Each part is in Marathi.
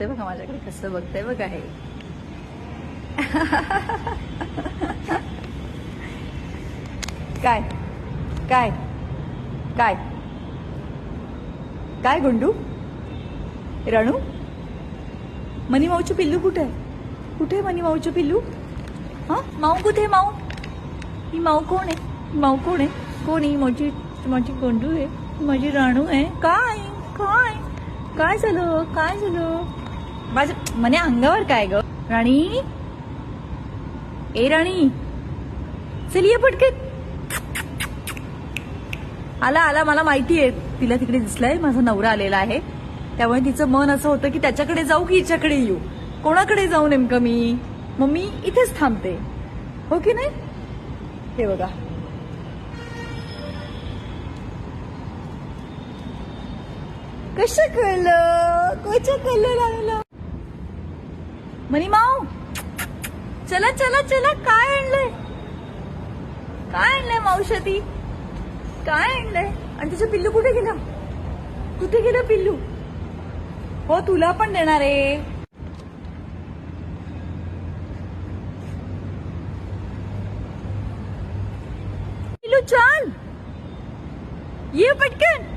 बघते बघा माझ्याकडे, कसं बघते बघा हे. काय काय काय काय गुंडू, रणू, मनी माऊची पिल्लू कुठे आहे? कुठे आहे मनी माऊची पिल्लू? हा, माऊ कुठे? माऊ, ही माऊ कोण आहे? माऊ कोण आहे? कोण आहे माझी? माझी गुंडू आहे, माझी राणू आहे. काय काय काय झालं? काय झालं माझ्या मने अंगावर? काय ग राणी? ए राणी, चल ये पटकन. आला आला, मला माहिती आहे तिला तिकडे दिसलाय माझा नवरा आलेला आहे, त्यामुळे तिचं मन असं होतं की त्याच्याकडे जाऊ की हिच्याकडे येऊ. कोणाकडे जाऊ नेमकं मी? मग मी इथेच थांबते, हो की नाही? हे बघा, कसं कळलं? कसं कळलं लागलं? मनी माऊ, चला चला चला. काय आणलंय? काय आणलंय मावशती? काय आणलंय? आणि तुझं पिल्लू कुठे गेलं? कुठे गेलं पिल्लू? हो, तुला पण देणार आहे. पिल्लू चल, ये पटकन.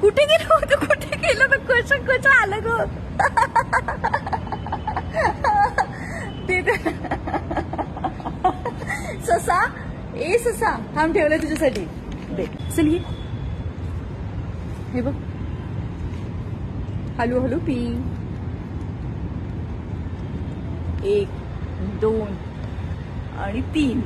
कुठे गेलं होतं? कुठे गेलं? तर कसं कसं आलं ग? ते ससा, ए ससा, थांब, ठेवलंय तुझ्यासाठी. दे, चल ये. हे बघ, हळू हळू पी. 1 2 आणि 3.